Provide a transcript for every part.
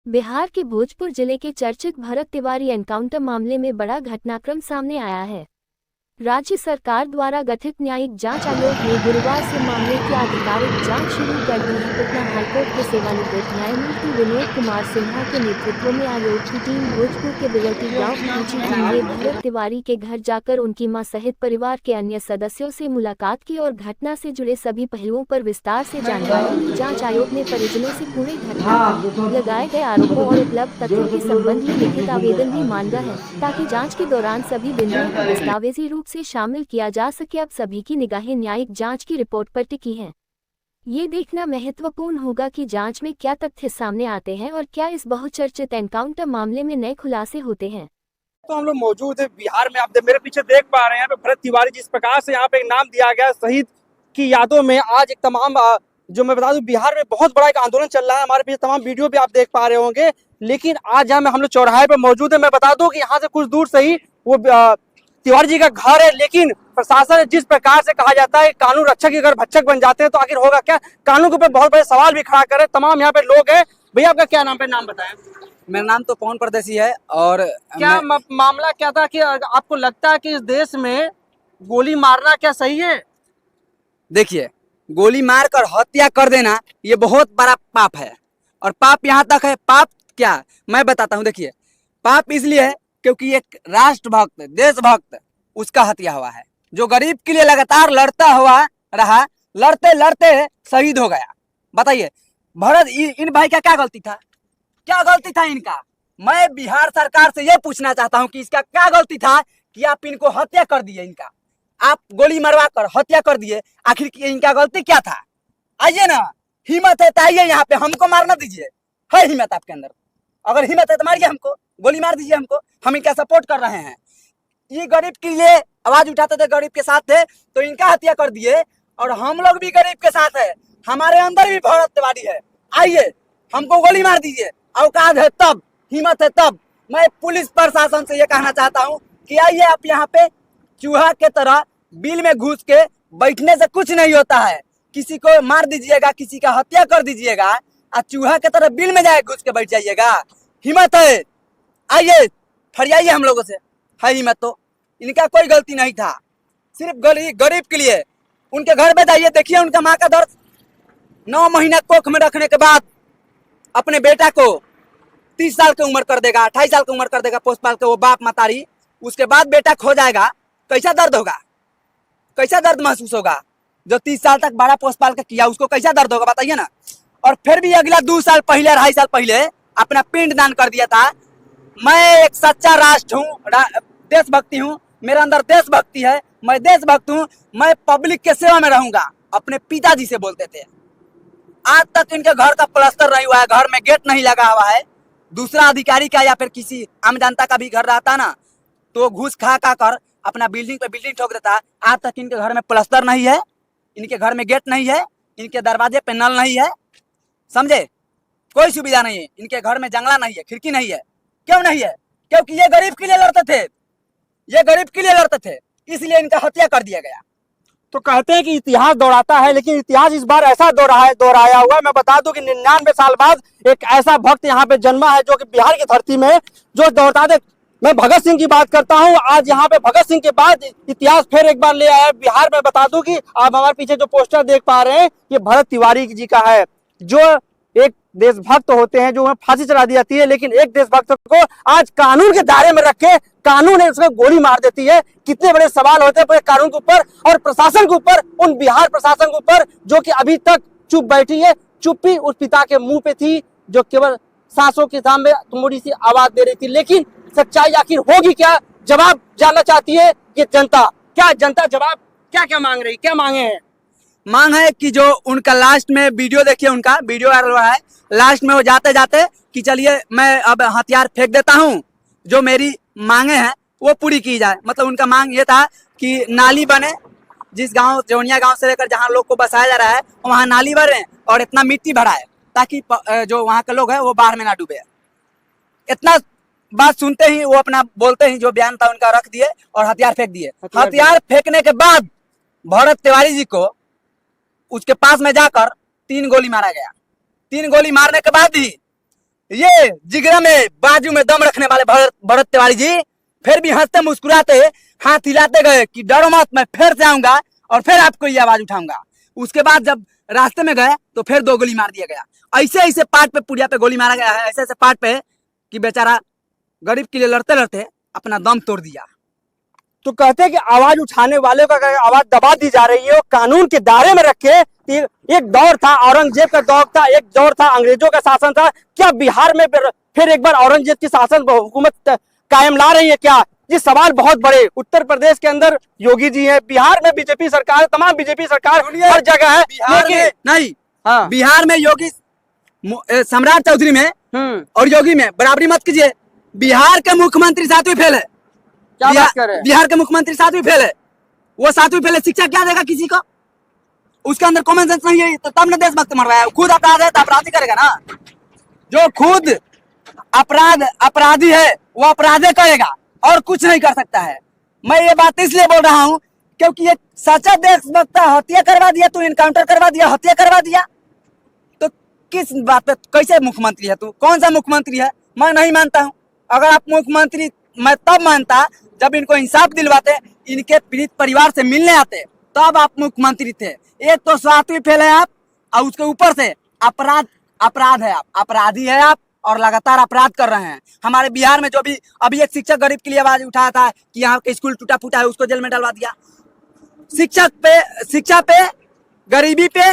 बिहार के भोजपुर जिले के चर्चित भरत तिवारी एनकाउंटर मामले में बड़ा घटनाक्रम सामने आया है। राज्य सरकार द्वारा गठित न्यायिक जांच आयोग ने गुरुवार से मामले की आधिकारिक जांच शुरू कर दी है। पटना हाईकोर्ट के सेवानिवृत्त न्यायमूर्ति विनोद कुमार सिन्हा के नेतृत्व में आयोग की टीम भोजपुर के बिगटी गांव पहुंची। टीम ने भरत तिवारी के घर जाकर उनकी मां सहित परिवार के अन्य सदस्यों से मुलाकात की और घटना से जुड़े सभी पहलुओं पर विस्तार से जानकारी ली। जांच आयोग ने परिजनों से पूरे घटना पर लगाए गए आरोपों और उपलब्ध तथ्यों के संबंध में लिखित आवेदन भी मांगा है, ताकि जांच के दौरान सभी बिंदुओं को दस्तावेजी रूप से शामिल किया जा सके। अब सभी की निगाहें न्यायिक जांच की रिपोर्ट पर टिकी हैं। ये देखना महत्वपूर्ण होगा कि जांच में क्या तथ्य सामने आते हैं और क्या इस बहुचर्चित एनकाउंटर मामले में नए खुलासे होते हैं। तो हम लोग मौजूद है बिहार में। आप मेरे पीछे देख पा रहे हैं भरत तिवारी, जिस प्रकार से यहाँ पे एक नाम दिया गया शहीद की यादों में। आज एक तमाम जो मैं बता दूं, बिहार में बहुत बड़ा एक आंदोलन चल रहा है। हमारे पीछे तमाम वीडियो भी आप देख पा रहे होंगे। लेकिन आज यहाँ हम लोग चौराहे पे मौजूद है। मैं बता दूं कि यहाँ से कुछ दूर से ही वो तिवारी जी का घर है। लेकिन प्रशासन जिस प्रकार से कहा जाता है कानून रक्षक अगर भक्षक बन जाते हैं तो आखिर होगा क्या। कानून के ऊपर बहुत बड़े सवाल भी खड़ा करे तमाम यहाँ पे लोग हैं। भैया आपका क्या नाम पे नाम बताएं। मेरा नाम तो पवन परदेसी है। और क्या मामला क्या था कि आपको लगता है कि इस देश में गोली मारना क्या सही है? देखिए, गोली मार कर हत्या कर देना ये बहुत बड़ा पाप है। और पाप यहाँ तक है, पाप क्या मैं बताता हूँ। देखिए, पाप इसलिए है क्योंकि एक राष्ट्रभक्त देशभक्त उसका हत्या हुआ है, जो गरीब के लिए लगातार लड़ता हुआ रहा, लड़ते लड़ते शहीद हो गया। बताइए भरत इन भाई का क्या गलती था? क्या गलती था इनका? मैं बिहार सरकार से यह पूछना चाहता हूं कि इसका क्या गलती था कि आप इनको हत्या कर दिए। इनका आप गोली मरवा कर हत्या कर दिए, आखिर इनका गलती क्या था? आइए ना, हिम्मत है तो आइए यहाँ पे, हमको मारना दीजिए। है हिम्मत आपके अंदर? अगर हिम्मत है तो मारिए हमको, गोली मार दीजिए हमको। हम इनका सपोर्ट कर रहे हैं। ये गरीब के लिए आवाज उठाते थे, गरीब के साथ थे, तो इनका हत्या कर दिए। और हम लोग भी गरीब के साथ है, हमारे अंदर भी भरत तिवारी है। आइए हमको गोली मार दीजिए, औकात है तब, हिम्मत है तब। मैं पुलिस प्रशासन से ये कहना चाहता हूँ कि आइए आप यहाँ पे चूहा के तरह बिल में घुस के बैठने से कुछ नहीं होता है। किसी को मार दीजिएगा, किसी का हत्या कर दीजिएगा, और चूहा के तरह बिल में जाए घुस के बैठ जाइएगा। हिम्मत है, आइए फरियाइए हम लोगों से। है हिम्मत तो। इनका कोई गलती नहीं था, सिर्फ गरीब के लिए। उनके घर में जाइए, देखिए उनका माँ का दर्द। 9 महीना कोख में रखने के बाद अपने बेटा को 30 साल की उम्र कर देगा, 28 साल की उम्र कर देगा पोस पाल के वो बाप मतारी। उसके बाद बेटा खो जाएगा, कैसा दर्द होगा, कैसा दर्द महसूस होगा? जो 30 साल तक बड़ा पोस पाल के किया उसको कैसा दर्द होगा बताइए ना। और फिर भी अगला 2 साल पहले, 2.5 साल पहले अपना पिंड दान कर दिया था। मैं एक सच्चा राष्ट्र हूँ, देशभक्ति हूँ, मेरे अंदर देशभक्ति है, मैं देशभक्त हूँ। मैं पब्लिक के सेवा में रहूंगा, अपने पिताजी से बोलते थे। आज तक इनके घर का प्लास्टर नहीं हुआ है, घर में गेट नहीं लगा हुआ है। दूसरा अधिकारी का या फिर किसी आम जनता का भी घर रहता ना, तो घूस खा कर अपना बिल्डिंग पे बिल्डिंग ठोक देता। आज तक इनके घर में प्लास्टर नहीं है, इनके घर में गेट नहीं है, इनके दरवाजे पे नल नहीं है, समझे? कोई सुविधा नहीं है। इनके घर में जंगला नहीं है, खिड़की नहीं है। क्यों नहीं है? क्योंकि ये गरीब के लिए लड़ते थे, ये गरीब के लिए लड़ते थे, इसलिए इनका हत्या कर दिया गया। तो कहते हैं कि इतिहास दोहराता है, लेकिन इतिहास इस बार ऐसा दोहराया हुआ है। मैं बता दूं कि 99 साल बाद एक ऐसा भक्त यहाँ पे जन्मा है जो कि बिहार की धरती में जो दोहराता है। मैं भगत सिंह की बात करता हूँ। आज यहाँ पे भगत सिंह के बाद इतिहास फिर एक बार ले आया बिहार में। बता दूं कि आप हमारे पीछे जो पोस्टर देख पा रहे हैं, ये भरत तिवारी जी का है। जो एक देशभक्त होते हैं, जो उन्हें फांसी चढ़ा दी जाती है, लेकिन एक देशभक्त को आज कानून के दायरे में रख के कानून है उसको गोली मार देती है। कितने बड़े सवाल होते हैं पूरे कानून के ऊपर और प्रशासन के ऊपर, उन बिहार प्रशासन के ऊपर जो कि अभी तक चुप बैठी है। चुप्पी उस पिता के मुंह पे थी जो केवल सांसों के सामने थोड़ी सी आवाज दे रही थी। लेकिन सच्चाई आखिर होगी क्या? जवाब जानना चाहती है ये जनता। क्या जनता जवाब क्या क्या मांग रही, क्या मांगे हैं? मांग है कि जो उनका लास्ट में वीडियो देखिए, उनका वीडियो वायरल हुआ है। लास्ट में वो जाते जाते कि चलिए मैं अब हथियार फेंक देता हूँ, जो मेरी मांगे हैं वो पूरी की जाए। मतलब उनका मांग ये था कि नाली बने, जिस गांव जौनिया गांव से लेकर जहां लोग को बसाया जा रहा है वहां नाली बने और इतना मिट्टी भराए ताकि जो वहां के लोग हैं वो बाढ़ में ना डूबे। इतना बात सुनते ही वो अपना बोलते ही जो बयान था उनका रख दिए और हथियार फेंक दिए। हथियार फेंकने के बाद भरत तिवारी जी को उसके पास में जाकर 3 गोली मारा गया। 3 गोली मारने के बाद ही ये जिगरा में बाजू में दम रखने वाले भरत तिवारी जी फिर भी हंसते मुस्कुराते हाथ हिलाते गए कि डरो मत, मैं फिर से आऊंगा और फिर आपको ये आवाज उठाऊंगा। उसके बाद जब रास्ते में गए तो फिर 2 गोली मार दिया गया। ऐसे ऐसे पार्ट पे पुड़िया पे गोली मारा गया है, ऐसे ऐसे पार्ट पे कि बेचारा गरीब के लिए लड़ते लड़ते अपना दम तोड़ दिया। तो कहते हैं कि आवाज उठाने वाले का आवाज दबा दी जा रही है और कानून के दायरे में रखे। एक दौर था औरंगजेब का दौर था, एक दौर था अंग्रेजों का शासन था। क्या बिहार में फिर एक बार औरंगजेब की शासन हुकूमत कायम ला रही है क्या? ये सवाल बहुत बड़े। उत्तर प्रदेश के अंदर योगी जी है, बिहार में बीजेपी सरकार, तमाम बीजेपी सरकार हर जगह है, लेकिन नहीं, हाँ बिहार में योगी सम्राट चौधरी में और योगी में बराबरी मत कीजिए। बिहार के मुख्यमंत्री 7वीं फेल है। क्या बात कर रहे हैं? बिहार के मुख्यमंत्री 7वीं फेल है। वो 7वीं फेल है, शिक्षा क्या देगा किसी को? उसके अंदर कॉमन सेंस नहीं है, तो तब न देशभक्त मर रहा है। खुद अपराध है तो अपराधी करेगा ना। जो खुद अपराधी है वो अपराधे करेगा और कुछ नहीं कर सकता है। मैं ये बात इसलिए बोल रहा हूँ क्योंकि ये सच्चा देशभक्त हत्या करवा दिया, तू इनकाउंटर करवा दिया, हत्या करवा दिया, तो किस बात पे कैसे मुख्यमंत्री है तू? कौन सा मुख्यमंत्री है? मैं नहीं मानता हूँ। अगर आप मुख्यमंत्री, मैं तब मानता जब इनको इंसाफ दिलवाते, इनके पीड़ित परिवार से मिलने आते, तब आप मुख्यमंत्री थे। एक तो 7वीं फेल है आप और उसके ऊपर से अपराध है, आप अपराधी है आप और लगातार अपराध कर रहे हैं। हमारे बिहार में जो भी अभी एक शिक्षक गरीब के लिए आवाज उठाया था कि यहाँ के स्कूल टूटा फूटा है, उसको जेल में डलवा दिया। शिक्षा पे गरीबी पे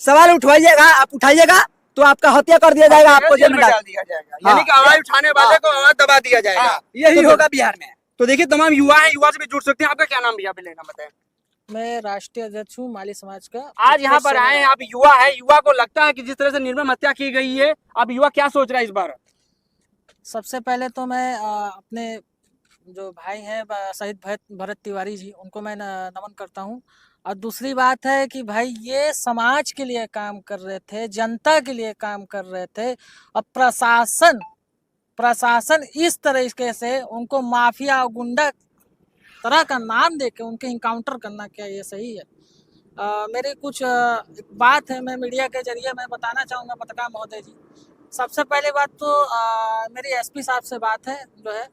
सवाल उठवाइएगा, आप उठाइएगा तो आपका हत्या कर दिया जाएगा, आपको जेल में डाल दिया जाएगा। यानी कि आवाज उठाने वाले को आवाज दबा दिया जाएगा। यही होगा बिहार में। तो देखिए तमाम युवा हैं, युवा से भी जुड़ सकते हैं। आपका क्या नाम भैया? भी लेना बताएं। मैं राष्ट्रीय अध्यक्ष हूँ माली समाज का। आज यहाँ पर आए हैं, आप युवा है, युवा को लगता है कि जिस तरह से निर्मम हत्या की गई है, अब युवा क्या सोच रहा है इस बार? सबसे पहले तो मैं अपने जो भाई हैं शहीद भरत तिवारी जी, उनको मैं नमन करता हूँ। और दूसरी बात है कि भाई ये समाज के लिए काम कर रहे थे, जनता के लिए काम कर रहे थे। अब प्रशासन इस तरीके से उनको माफिया गुंडा तरह का नाम देके उनके इनकाउंटर करना, क्या ये सही है? मेरी कुछ बात है, मैं मीडिया के जरिए मैं बताना चाहूँगा पत्रकार महोदय जी। सबसे पहले बात तो मेरी एसपी साहब से बात है जो है,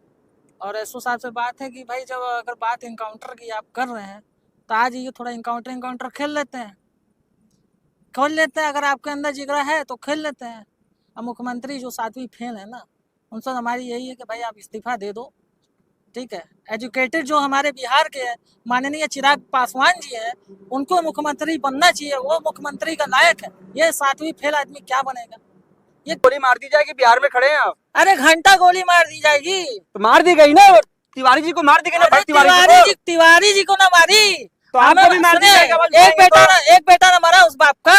और एसओ साहब से बात है कि भाई जब अगर बात इनकाउंटर की आप कर रहे हैं तो आज ये थोड़ा इनकाउंटर खेल लेते हैं। अगर आपके अंदर जिगरा है तो खेल लेते हैं। अब मुख्यमंत्री जो 7वीं फेल है ना, उनसे हमारी यही है कि भाई आप इस्तीफा दे दो, ठीक है। एजुकेटेड जो हमारे बिहार के हैं, माननीय चिराग पासवान जी हैं, उनको मुख्यमंत्री बनना चाहिए, वो मुख्यमंत्री का लायक है। ये 7वीं फेल आदमी क्या बनेगा? ये गोली मार दी जाएगी, बिहार में खड़े हैं आप। अरे घंटा गोली मार दी जाएगी तो मार दी गई ना, तिवारी जी को मार दी गई ना। तिवारी जी को ना मारी तो आपको भी मार दी जाएगा। एक बेटा ना मरा उस बाप का।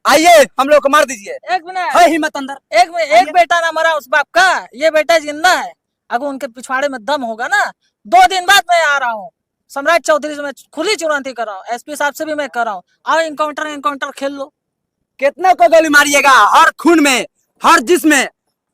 आइए हम लोग को मार दीजिए। एक मिनट है हिम्मत अंदर। एक बेटा ना मरा उस बाप का, ये बेटा जिंदा है। अगर उनके पिछवाड़े में दम होगा ना, 2 दिन बाद मैं आ रहा हूँ। सम्राट चौधरी से मैं खुली चुनौती कर रहा हूँ, एसपी साहब से भी मैं कर रहा हूँ, आओ इनकाउंटर खेल लो। कितने को गोली मारिएगा? हर खून में, हर जिस्म में,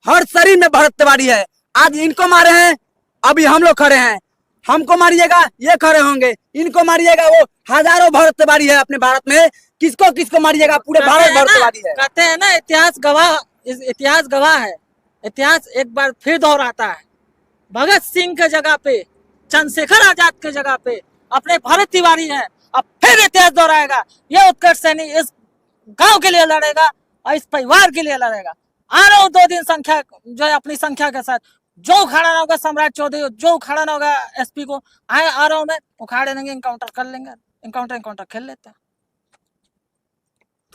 हर शरीर में भरत तिवारी है। आज इनको मारे हैं, अभी हम लोग खड़े हैं। हमको मारिएगा, ये खड़े होंगे। इनको मारिएगा, वो हजारों भरत तिवारी है अपने भारत में। किसको मारिएगा? पूरे भारत भरत तिवारी है। कहते हैं ना इतिहास गवाह है। इतिहास एक बार फिर दोहराता है। भगत सिंह के जगह पे, चंद्रशेखर आजाद के जगह पे अपने भरत तिवारी है। अब फिर इतिहास दोहराएगा। ये उत्कर्ष सैनी इस गांव के लिए लड़ेगा और इस परिवार के लिए लड़ेगा। आ रहा हूँ 2 दिन संख्या जो है अपनी संख्या के साथ। जो खड़ा ना होगा सम्राट चौधरी, जो खड़ा ना होगा एसपी को, आ रहा हूँ मैं, उखाड़े देंगे, इनकाउंटर कर लेंगे। इनकाउंटर खेल लेते हैं।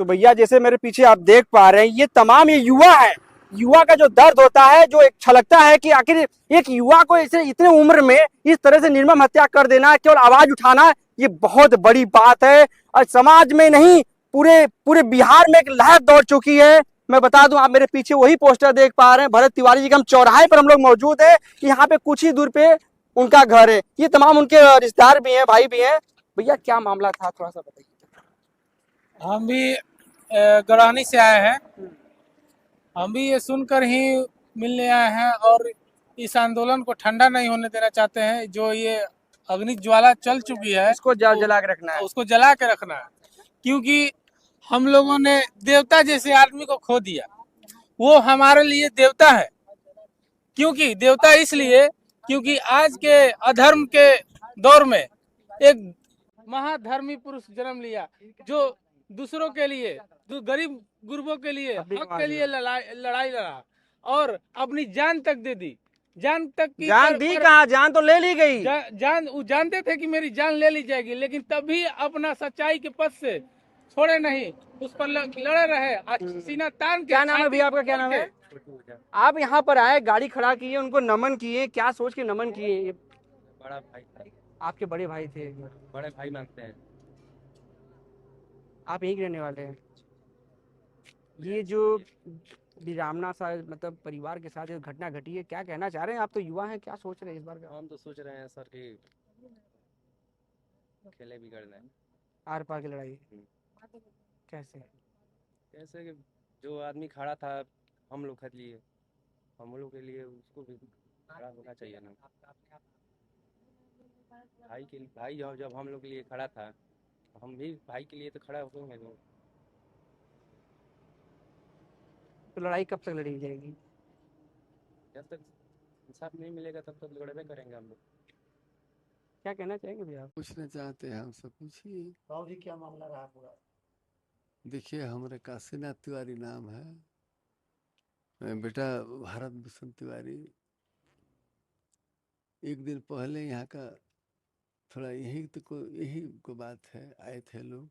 तो भैया जैसे मेरे पीछे आप देख पा रहे हैं, ये तमाम ये युवा है। युवा का जो दर्द होता है, जो एक छलकता है कि आखिर एक युवा को इसे इतने उम्र में इस तरह से निर्मम हत्या कर देना, केवल आवाज उठाना, ये बहुत बड़ी बात है। और समाज में नहीं, पूरे बिहार में एक लहर दौड़ चुकी है। मैं बता दूं, आप मेरे पीछे वही पोस्टर देख पा रहे हैं, भरत तिवारी जी का। हम चौराहे पर हम लोग मौजूद है। यहाँ पे कुछ ही दूर पे उनका घर है। ये तमाम उनके रिश्तेदार भी हैं, भाई भी हैं। भैया क्या मामला था, थोड़ा सा बताइए। हम भी गरानी से आए हैं। हम भी ये सुनकर ही मिलने आए हैं और इस आंदोलन को ठंडा नहीं होने देना चाहते हैं। जो ये अग्नि ज्वाला चल चुकी है, इसको जला के रखना है, उसको जला के रखना है। क्योंकि हम लोगों ने देवता जैसे आदमी को खो दिया। वो हमारे लिए देवता है। क्योंकि देवता इसलिए क्योंकि आज के अधर्म के दौर में एक महाधर्मी पुरुष जन्म लिया, जो दूसरों के लिए, गरीब गुरबों के लिए, हक के लिए लड़ाई लड़ा और अपनी जान तक दे दी। जान तक की जान दी कहाँ, जान तो ले ली गई। जान वो जानते थे कि मेरी जान ले ली जाएगी, लेकिन तब भी अपना सच्चाई के पथ से छोड़े नहीं, उस पर लड़े रहे सीना तान के। क्या नाम है भैया आपका, क्या नाम है? आप यहाँ पर आए, गाड़ी खड़ा किए, उनको नमन किए, क्या सोच के नमन किए? बड़ा भाई था, आपके बड़े भाई थे, बड़े भाई मानते हैं। आप यहीं के रहने वाले हैं? ये जो विरामना सा मतलब परिवार के साथ जो घटना घटी है, क्या कहना चाह रहे हैं? आप तो युवा हैं, क्या सोच रहे हैं इस बार का? हम तो सोच रहे हैं सर कि खेले बिगड़ रहे हैं। आर पार की लड़ाई कैसे? कैसे कि जो आदमी खड़ा था हम लोग के लिए, हम लोग के लिए, उसको भी खड़ा होना चाहिए ना। भाई जब हम लोग के लिए खड़ा था, हम भी भाई के लिए तो खड़ा होंगे। तो लड़ाई कब तक लड़ी जाएगी? जब तक इंसाफ नहीं मिलेगा तब तक लड़ाई करेंगे हम लोग। क्या कहना चाहेंगे भैया? पूछना चाहते हैं हमसे, पूछिए। बाबू जी क्या मामला रहा पूरा? देखिए, हमारे काशीनाथ तिवारी नाम है, बेटा भारत भूषण तिवारी। एक दिन पहले यहाँ का थोड़ा यही को बात है, आए थे लोग।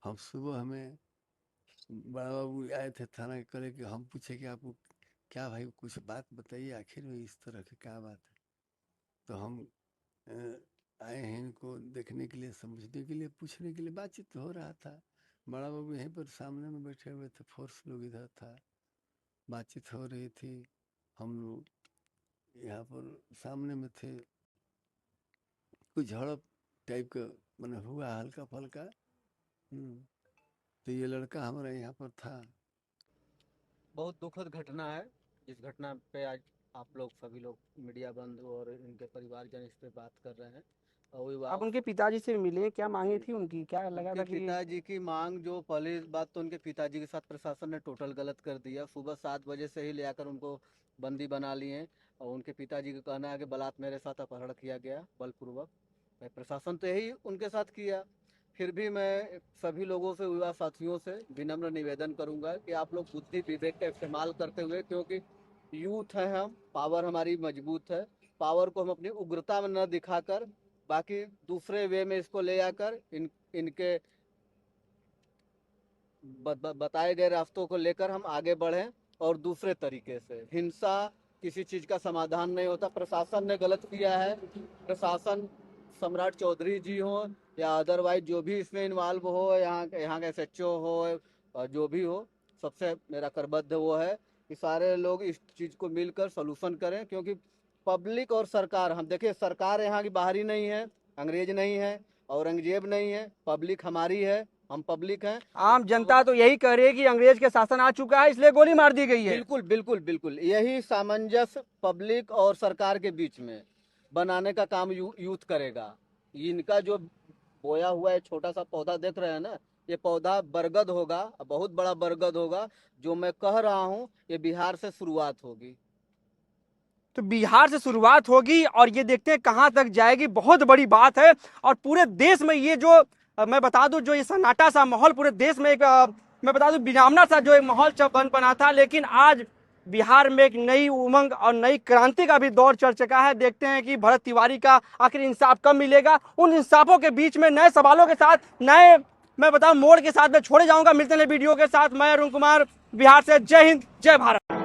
हम सुबह हमें बड़ा बाबू आए थे थाना के, कले कि हम पूछे कि आपको क्या भाई कुछ बात बताइए, आखिर में इस तरह की क्या बात है। तो हम आए हैं इनको देखने के लिए, समझने के लिए, पूछने के लिए। बातचीत हो रहा था, बड़ा बाबू यहीं पर सामने में बैठे हुए थे, फोर्स लोग इधर था, बातचीत हो रही थी। हम लोग यहाँ पर सामने में थे, कुछ झड़प टाइप का मैंने हुआ हल्का फल्का। तो ये लड़का हमारा यहाँ पर था। बहुत दुखद घटना है। इस घटना पे आज आप लोग सभी लोग मीडिया बंधु और इनके परिवारजन इस पे बात कर रहे हैं। आप उनके पिताजी से मिले, क्या मांगे थी उनकी? क्या लगा था कि पिताजी की मांग, जो पहली बात तो उनके पिताजी के साथ प्रशासन ने टोटल गलत कर दिया। सुबह 7 बजे से ही ले आकर उनको बंदी बना लिए और उनके पिताजी का कहना है कि बलात् मेरे साथ अपहरण किया गया बलपूर्वक। प्रशासन तो यही उनके साथ किया। फिर भी मैं सभी लोगों से, युवा साथियों से विनम्र निवेदन करूंगा कि आप लोग बुद्धि विवेक का इस्तेमाल करते हुए, क्योंकि यूथ है हम, पावर हमारी मजबूत है, पावर को हम अपनी उग्रता में न दिखाकर बाकी दूसरे वे में इसको ले आकर इनके बताए गए रास्तों को लेकर हम आगे बढ़ें और दूसरे तरीके से। हिंसा किसी चीज़ का समाधान नहीं होता। प्रशासन ने गलत किया है। प्रशासन, सम्राट चौधरी जी हो या अदरवाइज जो भी इसमें इन्वॉल्व हो, यहाँ के SHO हो, जो भी हो, सबसे मेरा करबद्ध वो है कि सारे लोग इस चीज़ को मिलकर सलूशन करें। क्योंकि पब्लिक और सरकार, हम देखिए, सरकार यहाँ की बाहरी नहीं है, अंग्रेज नहीं है, औरंगजेब नहीं है, पब्लिक हमारी है, हम पब्लिक हैं। आम जनता तो यही कह रही है कि अंग्रेज के शासन आ चुका है, इसलिए गोली मार दी गई है। बिल्कुल बिल्कुल बिल्कुल, यही सामंजस्य पब्लिक और सरकार के बीच में बनाने का काम यूथ करेगा। इनका जो बोया हुआ है छोटा सा पौधा देख रहे हैं ना, ये पौधा बरगद होगा, बहुत बड़ा बरगद होगा। जो मैं कह रहा हूँ, ये बिहार से शुरुआत होगी। तो बिहार से शुरुआत होगी और ये देखते हैं कहां तक जाएगी। बहुत बड़ी बात है। और पूरे देश में ये जो मैं बता दूं, जो ये सन्नाटा सा माहौल पूरे देश में एक मैं बता दूं विरामना सा जो एक माहौल बना था, लेकिन आज बिहार में एक नई उमंग और नई क्रांति का भी दौर चल चुका है। देखते हैं कि भरत तिवारी का आखिर इंसाफ कब मिलेगा। उन इंसाफों के बीच में नए सवालों के साथ, नए मैं बताऊं मोड़ के साथ मैं छोड़े जाऊंगा। मिलते हैं वीडियो के साथ। मैं अरुण कुमार, बिहार से। जय हिंद, जय भारत।